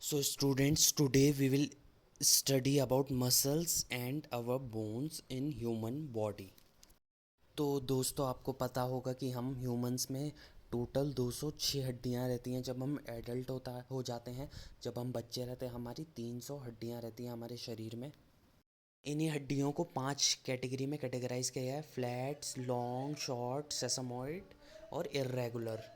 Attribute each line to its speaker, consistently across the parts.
Speaker 1: So students, today we will study about muscles and our bones in human body. तो दोस्तों, आपको पता होगा कि हम ह्यूमंस में टोटल 206 हड्डियां रहती हैं जब हम एडल्ट हो जाते हैं। जब हम बच्चे रहते हैं हमारी 300 हड्डियां रहती हैं हमारे शरीर में। इन्हीं हड्डियों को 5 कैटेगरी में कैटेगराइज किया गया है: फ्लैट्स, लॉन्ग, शॉर्ट, सेसमॉइड और इर्रेगुलर।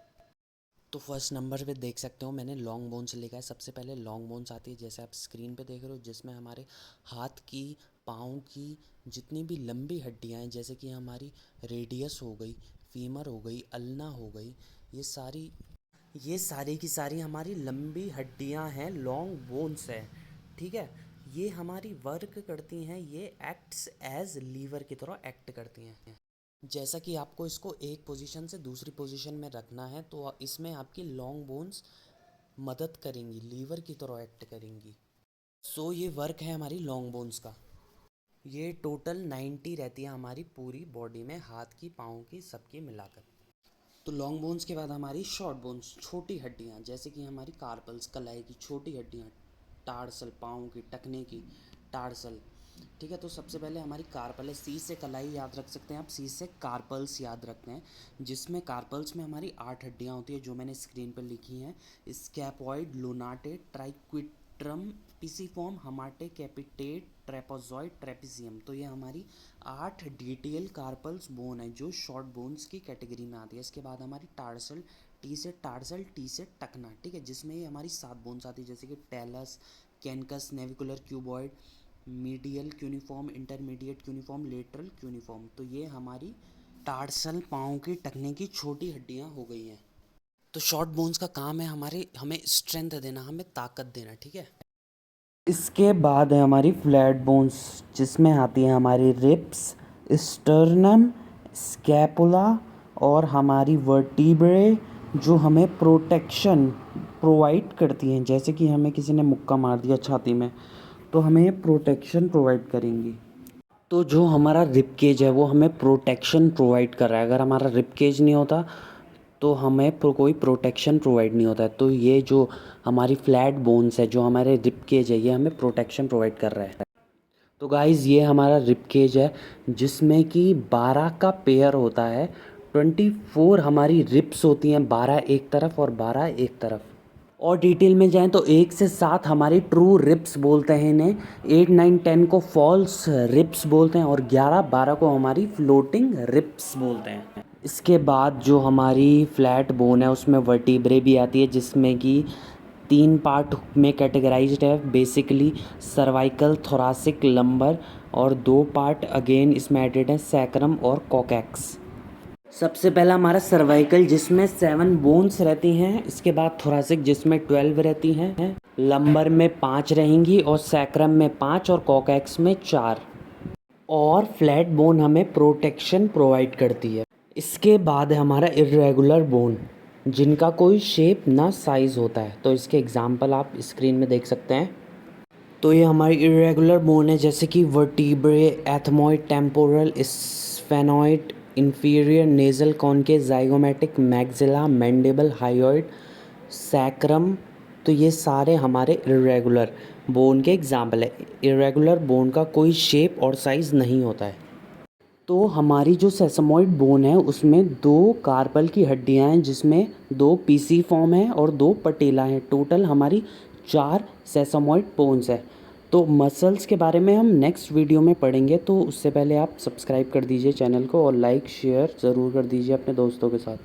Speaker 1: तो फर्स्ट नंबर पे देख सकते हो मैंने लॉन्ग बोन्स लिखा है। सबसे पहले लॉन्ग बोन्स आती है, जैसे आप स्क्रीन पे देख रहे हो, जिसमें हमारे हाथ की, पाँव की जितनी भी लंबी हड्डियां हैं, जैसे कि हमारी रेडियस हो गई, फीमर हो गई, अल्ना हो गई, ये सारी की सारी हमारी लंबी हड्डियां हैं, लॉन्ग बोन्स है। ठीक है। ये हमारी वर्क करती हैं, ये एक्ट्स एज लीवर की तरह एक्ट करती हैं। जैसा कि आपको इसको एक पोजीशन से दूसरी पोजीशन में रखना है, तो इसमें आपकी लॉन्ग बोन्स मदद करेंगी, लीवर की तरह एक्ट करेंगी। सो ये वर्क है हमारी लॉन्ग बोन्स का। ये टोटल 90 रहती है हमारी पूरी बॉडी में, हाथ की, पाँव की, सबकी मिलाकर। तो लॉन्ग बोन्स के बाद हमारी शॉर्ट बोन्स, छोटी हड्डियाँ, जैसे कि हमारी कार्पल्स, कलाई की छोटी हड्डियाँ, टार्सल, पाँव की, टखने की, टार्सल। ठीक है। तो सबसे पहले हमारी कार्पल है। सी से कलाई याद रख सकते हैं आप, सी से कार्पल्स याद रखते हैं, जिसमें कार्पल्स में हमारी 8 हड्डियाँ होती है जो मैंने स्क्रीन पर लिखी हैं: स्कैपॉइड, लुनाटे, ट्राइक्विट्रम, पिसीफॉर्म, हमाटे, कैपिटेट, ट्रेपोजॉइड, ट्रेपिजियम। तो ये हमारी 8 डिटेल कार्पल्स बोन है जो शॉर्ट बोन्स की कैटेगरी में आती है। इसके बाद हमारी टार्सल, टी से टार्सल, टी से टकना। ठीक है। जिसमें ये हमारी 7 बोन्स आती है, जैसे कि talus, calcaneus, navicular cuboid, medial cuneiform, intermediate cuneiform, lateral cuneiform. तो ये हमारी टार्सल, पाँव की, टखने की छोटी हड्डियाँ हो गई हैं। तो शॉर्ट बोन्स का काम है हमें स्ट्रेंथ देना, हमें ताकत देना। ठीक है। इसके बाद है हमारी फ्लैट बोन्स, जिसमें आती है हमारी रिब्स, स्टर्नम, स्कैपुला और हमारी वर्टिब्रे, जो हमें प्रोटेक्शन प्रोवाइड करती हैं। जैसे कि हमें किसी ने मुक्का मार दिया छाती में, तो हमें प्रोटेक्शन प्रोवाइड करेंगी। तो जो हमारा रिब केज है वो हमें प्रोटेक्शन प्रोवाइड कर रहा है। अगर हमारा रिब केज नहीं होता तो हमें कोई प्रोटेक्शन प्रोवाइड नहीं होता है। तो ये जो हमारी फ्लैट बोन्स है, जो हमारे रिब केज है, ये हमें प्रोटेक्शन प्रोवाइड कर रहा है। तो गाइज़, ये हमारा रिब केज है, जिसमें कि 12 का पेयर होता है। 24 हमारी रिब्स होती हैं, 12 एक तरफ और 12 एक तरफ। और डिटेल में जाएं तो 1 से 7 हमारी ट्रू रिब्स बोलते हैं इन्हें, 8, 9, 10 को फॉल्स रिब्स बोलते हैं और 11, 12 को हमारी फ्लोटिंग रिब्स बोलते हैं। इसके बाद जो हमारी फ्लैट बोन है उसमें वर्टिब्रे भी आती है, जिसमें कि 3 पार्ट में कैटेगराइज्ड है, बेसिकली सर्वाइकल, थोरासिक, लंबर, और 2 पार्ट अगेन इसमें एडेड है, सैक्रम और कॉकैक्स। सबसे पहला हमारा सर्वाइकल, जिसमें 7 बोन्स रहती हैं। इसके बाद थोरासिक, जिसमें 12 रहती हैं, लंबर में 5 रहेंगी और सैक्रम में 5 और कॉकैक्स में 4। और फ्लैट बोन हमें प्रोटेक्शन प्रोवाइड करती है। इसके बाद है हमारा इर्रेगुलर बोन, जिनका कोई शेप ना साइज़ होता है। तो इसके एग्जांपल आप स्क्रीन में देख सकते हैं। तो ये हमारी इर्रेगुलर बोन है, जैसे कि vertebrae, ethmoid, temporal, sphenoid, inferior nasal concave, zygomatic, maxilla, mandible, hyoid, sacrum. तो ये सारे हमारे इर्रेगुलर बोन के एग्जाम्पल है। इर्रेगुलर बोन का कोई शेप और साइज़ नहीं होता है। तो हमारी जो सेसमॉइड बोन है उसमें 2 कार्पल की हड्डियां हैं, जिसमें 2 पीसी फॉर्म है और 2 पटेला हैं। टोटल हमारी 4 सेसमॉइड बोन्स है। तो मसल्स के बारे में हम नेक्स्ट वीडियो में पढ़ेंगे, तो उससे पहले आप सब्सक्राइब कर दीजिए चैनल को और लाइक शेयर ज़रूर कर दीजिए अपने दोस्तों के साथ।